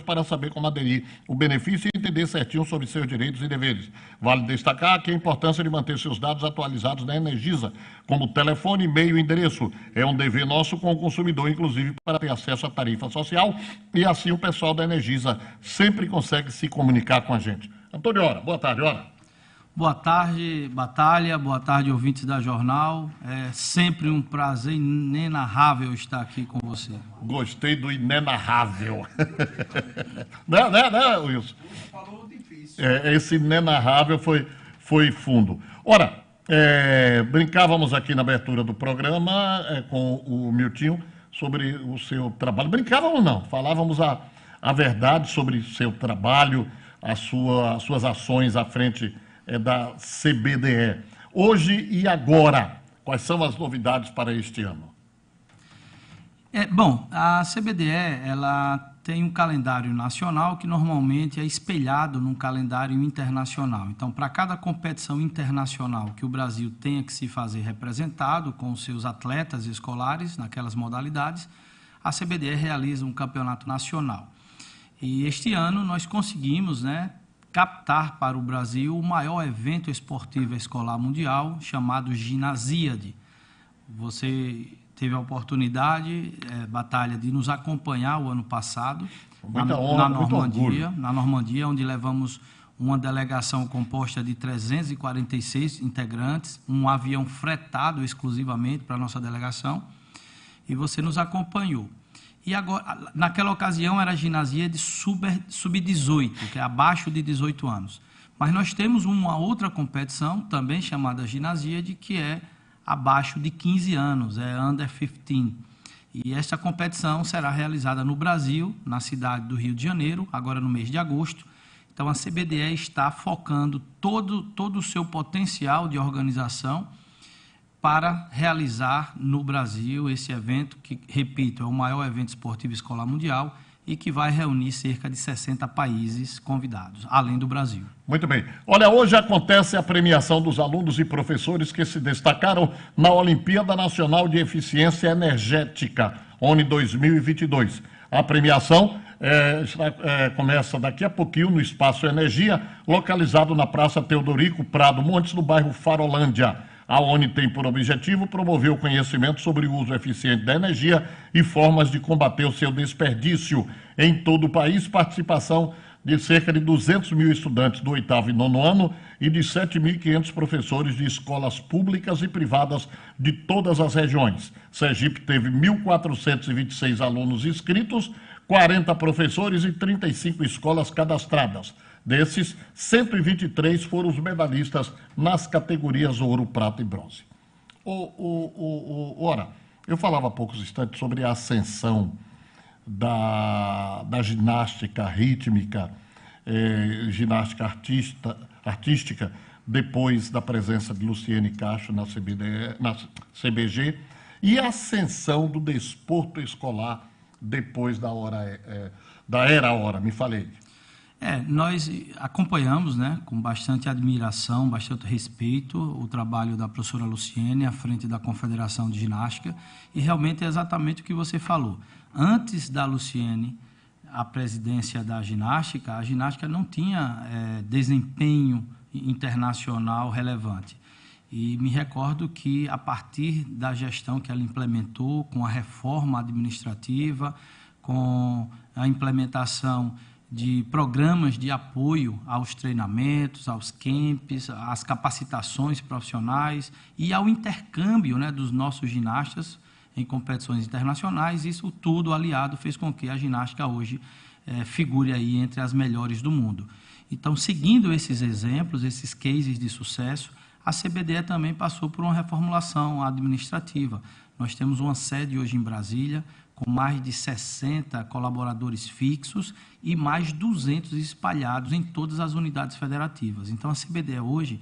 para saber como aderir o benefício e entender certinho sobre seus direitos e deveres. Vale destacar aqui a importância de manter seus dados atualizados na Energisa, como telefone, e-mail e endereço. É um dever nosso com o consumidor, inclusive, para ter acesso à tarifa social, e assim o pessoal da Energisa sempre consegue se comunicar com a gente. Antônio Hora, boa tarde, Hora. Boa tarde, Batalha, boa tarde, ouvintes da Jornal. É sempre um prazer inenarrável estar aqui com você. Gostei do inenarrável. Né, Wilson? Falou difícil. Esse inenarrável foi fundo. Ora, brincávamos aqui na abertura do programa com o Miltinho sobre o seu trabalho. Brincávamos não, falávamos a verdade sobre seu trabalho, as suas ações à frente da CBDE. Hoje e agora, quais são as novidades para este ano? Bom, a CBDE ela tem um calendário nacional que normalmente é espelhado num calendário internacional. Então, para cada competição internacional que o Brasil tenha que se fazer representado com os seus atletas escolares naquelas modalidades, a CBDE realiza um campeonato nacional. E este ano nós conseguimos, captar para o Brasil o maior evento esportivo escolar mundial, chamado Ginasíade. Você teve a oportunidade, Batalha, de nos acompanhar o ano passado na Normandia, onde levamos uma delegação composta de 346 integrantes, um avião fretado exclusivamente para a nossa delegação, e você nos acompanhou. E agora, naquela ocasião era a Ginasíade sub-18, que é abaixo de 18 anos. Mas nós temos uma outra competição, também chamada Ginasíade, que é abaixo de 15 anos, é Under 15. E esta competição será realizada no Brasil, na cidade do Rio de Janeiro, agora no mês de agosto. Então a CBDE está focando todo o seu potencial de organização para realizar no Brasil esse evento, que, repito, é o maior evento esportivo escolar mundial e que vai reunir cerca de 60 países convidados, além do Brasil. Muito bem. Olha, hoje acontece a premiação dos alunos e professores que se destacaram na Olimpíada Nacional de Eficiência Energética, ONE 2022. A premiação começa daqui a pouquinho no Espaço Energia, localizado na Praça Teodorico Prado Montes, no bairro Farolândia. A ONE tem por objetivo promover o conhecimento sobre o uso eficiente da energia e formas de combater o seu desperdício. Em todo o país, participação de cerca de 200 mil estudantes do 8º e 9º ano e de 7.500 professores de escolas públicas e privadas de todas as regiões. Sergipe teve 1.426 alunos inscritos, 40 professores e 35 escolas cadastradas. Desses, 123 foram os medalhistas nas categorias ouro, prata e bronze. Ora, eu falava há poucos instantes sobre a ascensão da ginástica rítmica, ginástica artística, depois da presença de Luciene Castro na CBG, e a ascensão do desporto escolar depois da era hora, me falei. Nós acompanhamos, com bastante admiração, bastante respeito, o trabalho da professora Luciene à frente da Confederação de Ginástica, e realmente é exatamente o que você falou. Antes da Luciene, a presidência da ginástica, a ginástica não tinha desempenho internacional relevante. E me recordo que, a partir da gestão que ela implementou, com a reforma administrativa, com a implementação de programas de apoio aos treinamentos, aos camps, às capacitações profissionais e ao intercâmbio dos nossos ginastas em competições internacionais, isso tudo aliado fez com que a ginástica hoje figure aí entre as melhores do mundo. Então, seguindo esses exemplos, esses cases de sucesso, a CBDE também passou por uma reformulação administrativa. Nós temos uma sede hoje em Brasília, com mais de 60 colaboradores fixos e mais 200 espalhados em todas as unidades federativas. Então, a CBDE hoje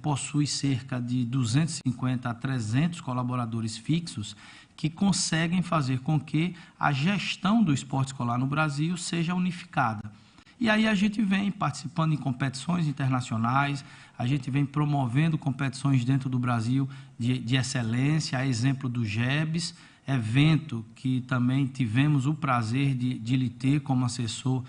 possui cerca de 250 a 300 colaboradores fixos que conseguem fazer com que a gestão do esporte escolar no Brasil seja unificada. E aí a gente vem participando em competições internacionais, a gente vem promovendo competições dentro do Brasil de excelência, a exemplo do GEBS, evento que também tivemos o prazer de lhe ter como assessor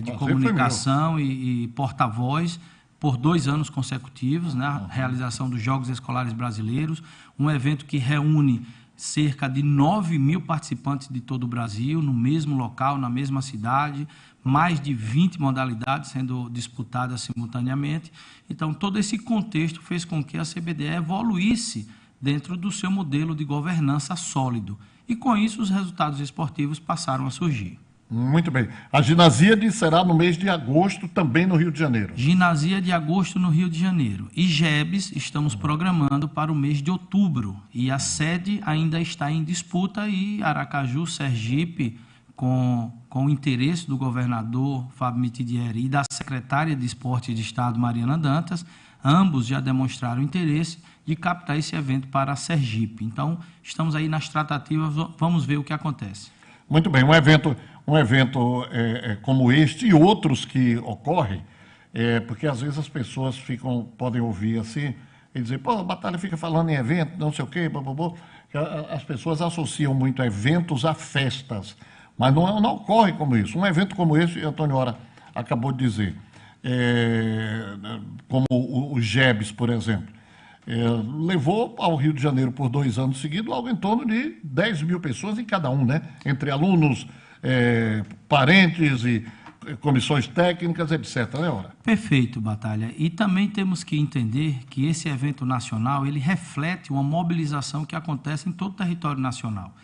de comunicação e porta-voz por 2 anos consecutivos, né? A realização dos Jogos Escolares Brasileiros, um evento que reúne cerca de 9.000 participantes de todo o Brasil, no mesmo local, na mesma cidade, mais de 20 modalidades sendo disputadas simultaneamente. Então, todo esse contexto fez com que a CBDE evoluísse dentro do seu modelo de governança sólido. E, com isso, os resultados esportivos passaram a surgir. Muito bem. A Ginasíade será no mês de agosto, também no Rio de Janeiro. Ginasíade de agosto no Rio de Janeiro. E GEBs estamos programando para o mês de outubro. E a sede ainda está em disputa e Aracaju, Sergipe, com o interesse do governador Fábio Mitidieri e da secretária de Esporte de Estado, Mariana Dantas, ambos já demonstraram interesse de captar esse evento para Sergipe. Então, estamos aí nas tratativas, vamos ver o que acontece. Muito bem, um evento como este e outros que ocorrem, porque às vezes as pessoas podem ouvir assim e dizer, pô, a Batalha fica falando em evento, não sei o quê, blá, blá, blá. As pessoas associam muito eventos a festas, mas não ocorre como isso. Um evento como esse, Antônio Hora acabou de dizer, como o GEBs, por exemplo, levou ao Rio de Janeiro por 2 anos seguidos algo em torno de 10.000 pessoas em cada um, né? Entre alunos, parentes e comissões técnicas, etc. Né, Ora? Perfeito, Batalha. E também temos que entender que esse evento nacional, ele reflete uma mobilização que acontece em todo o território nacional.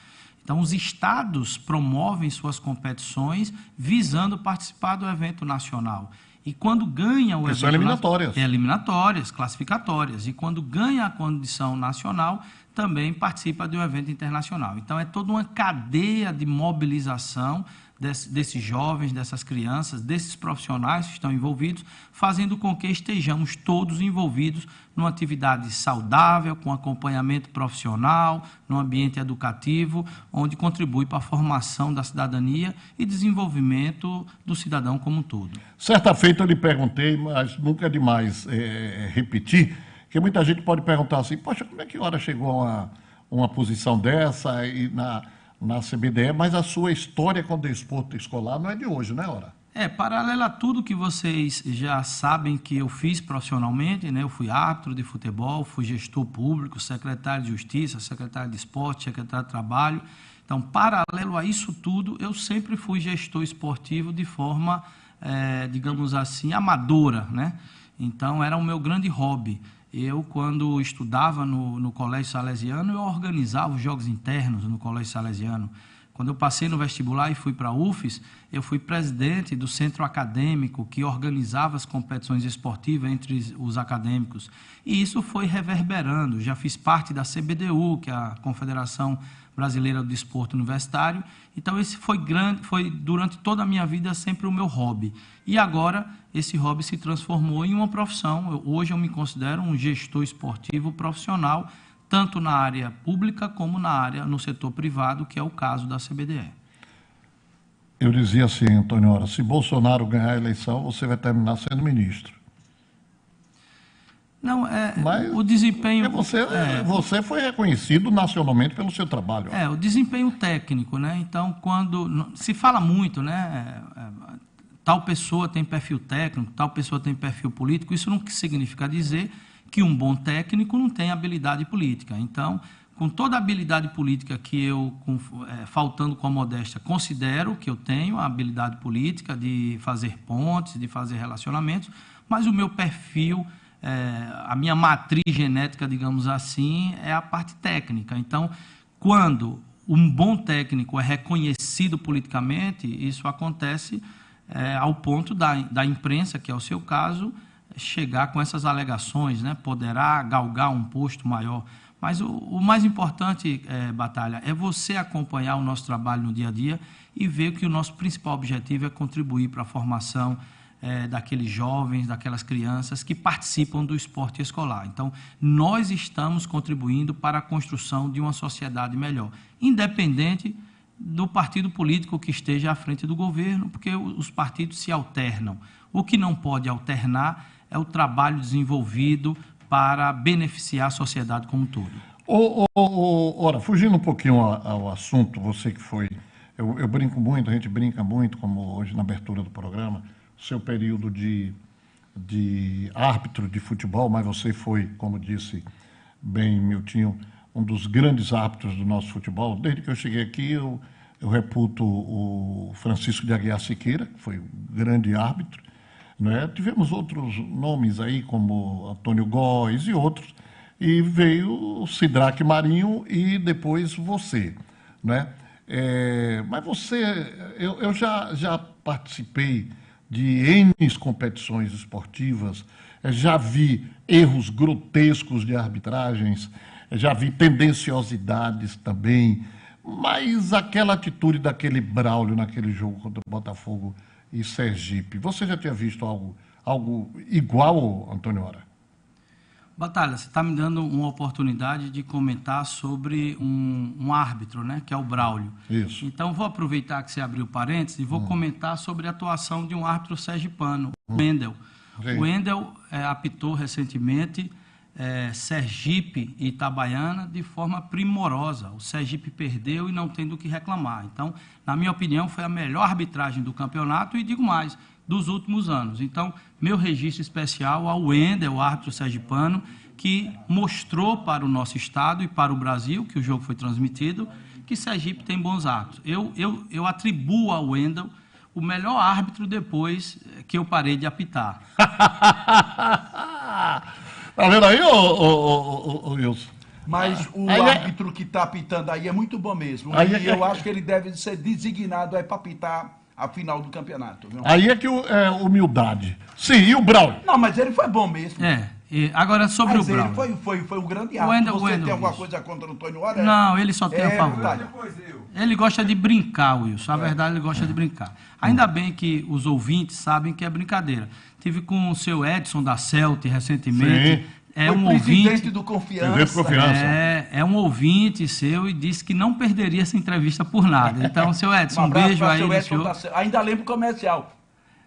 Então, os estados promovem suas competições visando participar do evento nacional. E quando ganha o evento... São eliminatórias. Eliminatórias, classificatórias. E quando ganha a condição nacional, também participa de um evento internacional. Então, é toda uma cadeia de mobilização desses jovens, dessas crianças, desses profissionais que estão envolvidos, fazendo com que estejamos todos envolvidos numa atividade saudável, com acompanhamento profissional, num ambiente educativo, onde contribui para a formação da cidadania e desenvolvimento do cidadão como um todo. Certa feita eu lhe perguntei, mas nunca é demais repetir, que muita gente pode perguntar assim, poxa, como é que Hora chegou a uma posição dessa e na CBDE, mas a sua história com o desporto escolar não é de hoje, né, Hora? Paralela a tudo que vocês já sabem que eu fiz profissionalmente, né? Eu fui árbitro de futebol, fui gestor público, secretário de Justiça, secretário de Esporte, secretário de Trabalho. Então, paralelo a isso tudo, eu sempre fui gestor esportivo de forma, digamos assim, amadora, né? Então, era o meu grande hobby. Eu, quando estudava no Colégio Salesiano, eu organizava os jogos internos no Colégio Salesiano. Quando eu passei no vestibular e fui para a UFES, eu fui presidente do centro acadêmico que organizava as competições esportivas entre os acadêmicos. E isso foi reverberando. Já fiz parte da CBDU, que é a Confederação Brasileira do Desporto Universitário. Então, esse foi durante toda a minha vida sempre o meu hobby. E agora, esse hobby se transformou em uma profissão. Hoje eu me considero um gestor esportivo profissional, tanto na área pública como no setor privado, que é o caso da CBDE. Eu dizia assim, Antônio Hora, se Bolsonaro ganhar a eleição, você vai terminar sendo ministro. Não, mas o desempenho... Você foi reconhecido nacionalmente pelo seu trabalho. O desempenho técnico, né? Então, quando se fala muito, né? Tal pessoa tem perfil técnico, tal pessoa tem perfil político, isso não significa dizer que um bom técnico não tem habilidade política. Então, com toda a habilidade política que eu, faltando com a modéstia, considero que eu tenho a habilidade política de fazer pontes, de fazer relacionamentos, mas o meu perfil, a minha matriz genética, digamos assim, é a parte técnica. Então, quando um bom técnico é reconhecido politicamente, isso acontece ao ponto da imprensa, que é o seu caso, chegar com essas alegações, né? Poderá galgar um posto maior. Mas o mais importante, Batalha, é você acompanhar o nosso trabalho no dia a dia e ver que o nosso principal objetivo é contribuir para a formação daqueles jovens, daquelas crianças que participam do esporte escolar. Então, nós estamos contribuindo para a construção de uma sociedade melhor, independente do partido político que esteja à frente do governo, porque os partidos se alternam. O que não pode alternar é o trabalho desenvolvido para beneficiar a sociedade como um todo. Ora, fugindo um pouquinho ao assunto, você que foi. Eu brinco muito, a gente brinca muito, como hoje na abertura do programa, seu período de árbitro de futebol, mas você foi, como disse bem Miltinho, um dos grandes árbitros do nosso futebol. Desde que eu cheguei aqui, eu reputo o Francisco de Aguiar Siqueira, que foi um grande árbitro. Né? Tivemos outros nomes aí, como Antônio Góes e outros, e veio o Sidraque Marinho e depois você. Né? Mas você, eu já participei de N competições esportivas, já vi erros grotescos de arbitragens, já vi tendenciosidades também, mas aquela atitude daquele Braulio naquele jogo contra o Botafogo e Sergipe, você já tinha visto algo igual, Antônio Hora? Batalha, você está me dando uma oportunidade de comentar sobre um árbitro, né, que é o Braulio. Isso. Então, vou aproveitar que você abriu parênteses e vou comentar sobre a atuação de um árbitro sergipano, o Wendel. Sim. O Wendel apitou recentemente Sergipe e Itabaiana de forma primorosa. O Sergipe perdeu e não tem do que reclamar. Então, na minha opinião, foi a melhor arbitragem do campeonato e, digo mais, dos últimos anos. Então, meu registro especial ao Wendel, o árbitro sergipano, que mostrou para o nosso estado e para o Brasil, que o jogo foi transmitido, que Sergipe tem bons árbitros. Eu atribuo ao Wendel o melhor árbitro depois que eu parei de apitar. Tá vendo aí, Wilson? Mas o árbitro que está apitando aí é muito bom mesmo. E eu acho que ele deve ser designado para apitar a final do campeonato. Viu? Aí é que humildade. Sim, e o Braulio? Não, mas ele foi bom mesmo. Agora sobre mas o Braulio. Foi um grande árbitro. Você tem alguma Wilson. coisa contra o Antônio Hora? Não, ele só tem a favor. Tá. Ele gosta de brincar, Wilson. A verdade, ele gosta de brincar. Ainda bem que os ouvintes sabem que é brincadeira. Tive com o seu Edson da Celt recentemente. Sim. É um presidente ouvinte do Confiança. Presidente do Confiança. É um ouvinte seu e disse que não perderia essa entrevista por nada. Então, seu Edson, um beijo aí. Ainda lembro o comercial.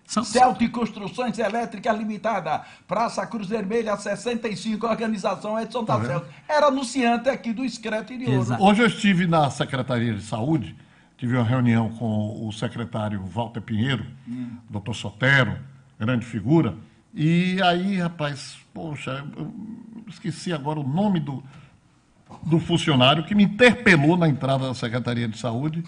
Celtic Construções Elétricas Limitada, Praça Cruz Vermelha 65, Organização Edson da Celtic. Era anunciante aqui do Excreto de Ouro. Exato. Hoje eu estive na Secretaria de Saúde, tive uma reunião com o secretário Walter Pinheiro, doutor Sotero, grande figura, e aí, rapaz, poxa, eu esqueci agora o nome do funcionário que me interpelou na entrada da Secretaria de Saúde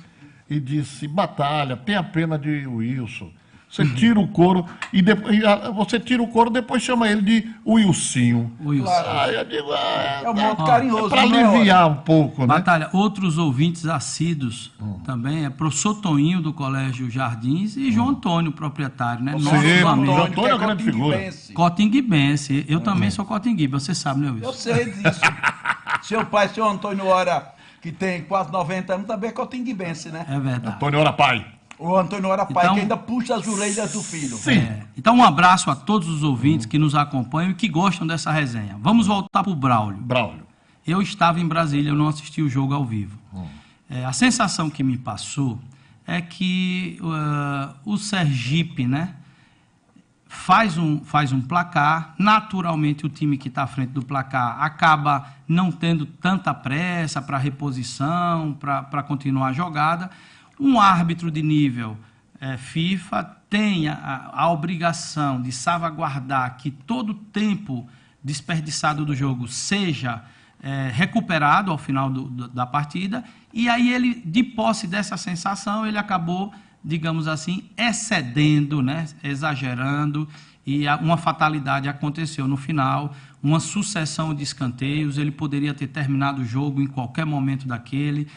e disse: Batalha, tenha pena de Wilson. Você tira o couro e depois você tira o couro, depois chama ele de Wilsinho. Claro. Eu digo, é um modo carinhoso. Para aliviar um pouco, né? Batalha, outros ouvintes assíduos também, professor Toninho do Colégio Jardins e João Antônio, proprietário, né? Sim, João Antônio é uma grande figura. Cotinguibense. Eu também sou cotinguibe, você sabe, né, Wilson? Eu sei disso. Seu pai, seu Antônio Hora, que tem quase 90 anos, também é cotinguibense, né? É verdade. Antônio Hora Pai. O Antônio Hora Pai, Então, que ainda puxa as orelhas do filho. Sim. Então, um abraço a todos os ouvintes que nos acompanham e que gostam dessa resenha. Vamos voltar para o Braulio. Braulio. Eu estava em Brasília, eu não assisti o jogo ao vivo. A sensação que me passou é que o Sergipe, né, faz um placar, naturalmente o time que está à frente do placar acaba não tendo tanta pressa para reposição, para continuar a jogada. Um árbitro de nível FIFA tem a obrigação de salvaguardar que todo o tempo desperdiçado do jogo seja recuperado ao final da partida, e aí ele, de posse dessa sensação, ele acabou, digamos assim, excedendo, né, exagerando, e uma fatalidade aconteceu no final, uma sucessão de escanteios, ele poderia ter terminado o jogo em qualquer momento daquele.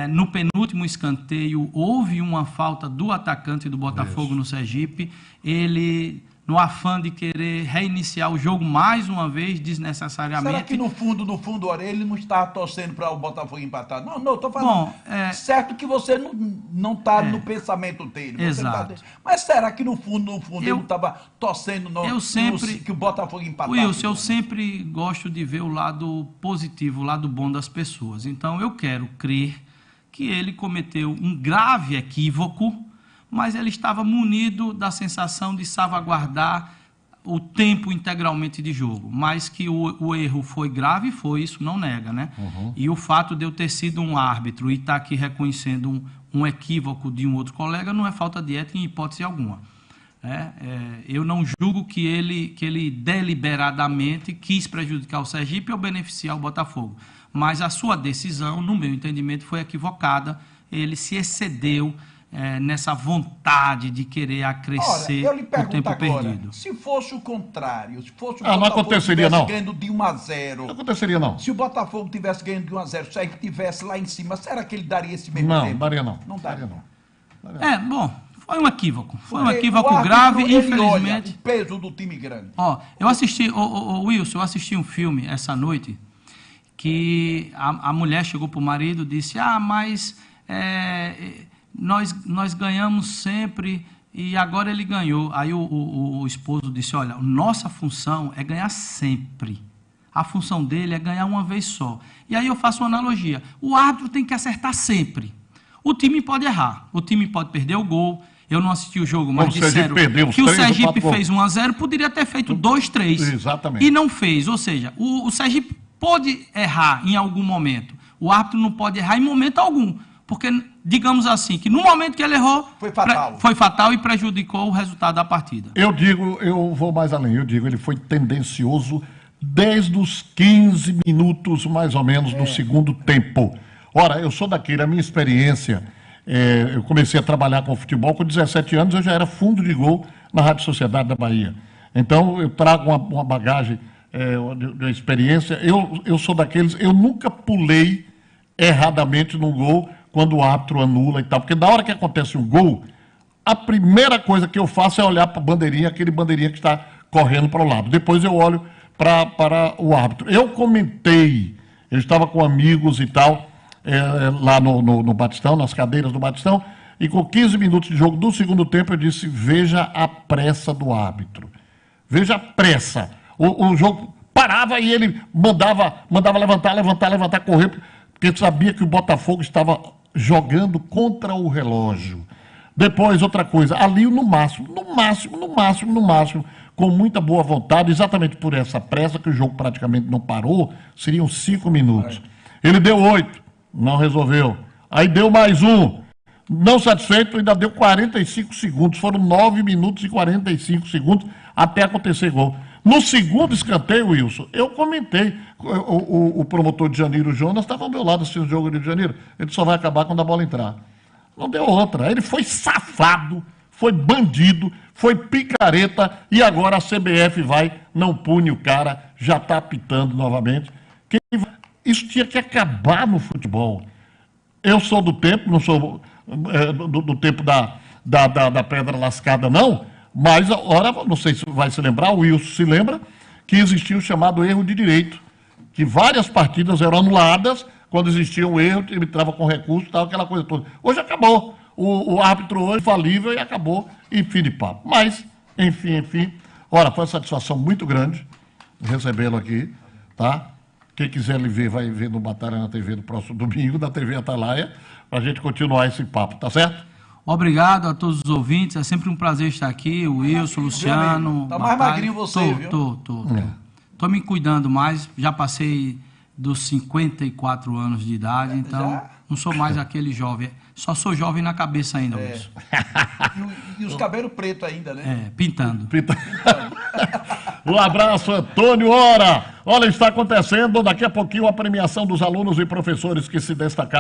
No penúltimo escanteio, houve uma falta do atacante do Botafogo no Sergipe. Ele, no afã de querer reiniciar o jogo mais uma vez, desnecessariamente... Será que no fundo, Orelha, ele não está torcendo para o Botafogo empatar? Não, estou falando... Certo que você não está no pensamento dele. Exato. Mas será que no fundo ele não estava torcendo que o Botafogo empatasse? Wilson, eu sempre gosto de ver o lado positivo, o lado bom das pessoas. Então, eu quero crer que ele cometeu um grave equívoco, mas ele estava munido da sensação de salvaguardar o tempo integralmente de jogo, mas que o erro foi grave, isso não nega, né? E o fato de eu ter sido um árbitro e estar aqui reconhecendo um equívoco de um outro colega não é falta de ética em hipótese alguma. Eu não julgo que ele deliberadamente quis prejudicar o Sergipe ou beneficiar o Botafogo, mas a sua decisão, no meu entendimento, foi equivocada. Ele se excedeu nessa vontade de querer acrescer o tempo perdido. Se fosse o contrário, se fosse o Botafogo não aconteceria, não. ganhando de 1-0. Não aconteceria, não. Se o Botafogo tivesse ganhando de 1-0, se ele estivesse lá em cima, será que ele daria esse mesmo tempo? Não, daria não. Não daria, não. Bom, foi um equívoco. Foi um equívoco grave, infelizmente. O peso do time grande. Eu assisti, Wilson, eu assisti um filme essa noite que a mulher chegou para o marido e disse: mas nós ganhamos sempre e agora ele ganhou. Aí o esposo disse: olha, nossa função é ganhar sempre. A função dele é ganhar uma vez só. E aí eu faço uma analogia. O árbitro tem que acertar sempre. O time pode errar, o time pode perder o gol. Eu não assisti o jogo, mas disseram que o Sergipe fez 1-0, poderia ter feito 2-3. Exatamente. E não fez. Ou seja, o Sergipe pode errar em algum momento. O árbitro não pode errar em momento algum. Porque, digamos assim, que no momento que ele errou, foi fatal e prejudicou o resultado da partida. Eu vou mais além. Ele foi tendencioso desde os 15 minutos, mais ou menos, do segundo tempo. Ora, eu sou daquele, a minha experiência, eu comecei a trabalhar com futebol com 17 anos, eu já era fundo de gol na Rádio Sociedade da Bahia. Então, eu trago uma bagagem de experiência. Eu sou daqueles, eu nunca pulei erradamente no gol quando o árbitro anula e tal, porque na hora que acontece um gol, a primeira coisa que eu faço é olhar para a bandeirinha, aquele bandeirinha que está correndo para o lado. Depois eu olho para o árbitro. Eu comentei, eu estava com amigos e tal, lá no Batistão, nas cadeiras do Batistão, e com 15 minutos de jogo do segundo tempo eu disse: veja a pressa do árbitro. Veja a pressa. O jogo parava e ele mandava levantar, correr, porque sabia que o Botafogo estava jogando contra o relógio. Depois, outra coisa, ali no máximo, com muita boa vontade, exatamente por essa pressa, que o jogo praticamente não parou, seriam 5 minutos. Ele deu 8, não resolveu. Aí deu mais um, não satisfeito, ainda deu 45 segundos. Foram 9 minutos e 45 segundos até acontecer gol. No segundo escanteio, Wilson, eu comentei, o promotor de Janeiro, Jonas, estava ao meu lado assistindo o jogo de Janeiro. Ele só vai acabar quando a bola entrar. Não deu outra. Ele foi safado, foi bandido, foi picareta, e agora a CBF não pune o cara, já está apitando novamente. Isso tinha que acabar no futebol. Eu sou do tempo, não sou do tempo da pedra lascada, não, mas, ora, não sei se vai se lembrar, o Wilson se lembra, que existia o chamado erro de direito, que várias partidas eram anuladas quando existia um erro, ele entrava com recurso, tal, aquela coisa toda. Hoje acabou. O árbitro hoje falível e acabou, e fim de papo. Mas, enfim. Ora, foi uma satisfação muito grande recebê-lo aqui, tá? Quem quiser ele ver, vai ver no Batalha na TV no próximo domingo, da TV Atalaia, para a gente continuar esse papo, tá certo? Obrigado a todos os ouvintes, é sempre um prazer estar aqui, o Wilson, o Luciano. Tá mais magrinho você, viu? Tô me cuidando mais, já passei dos 54 anos de idade, então não sou mais aquele jovem. Só sou jovem na cabeça ainda, Wilson. E os cabelos pretos ainda, né? Pintando. Um abraço, Antônio. Olha, está acontecendo daqui a pouquinho a premiação dos alunos e professores que se destacaram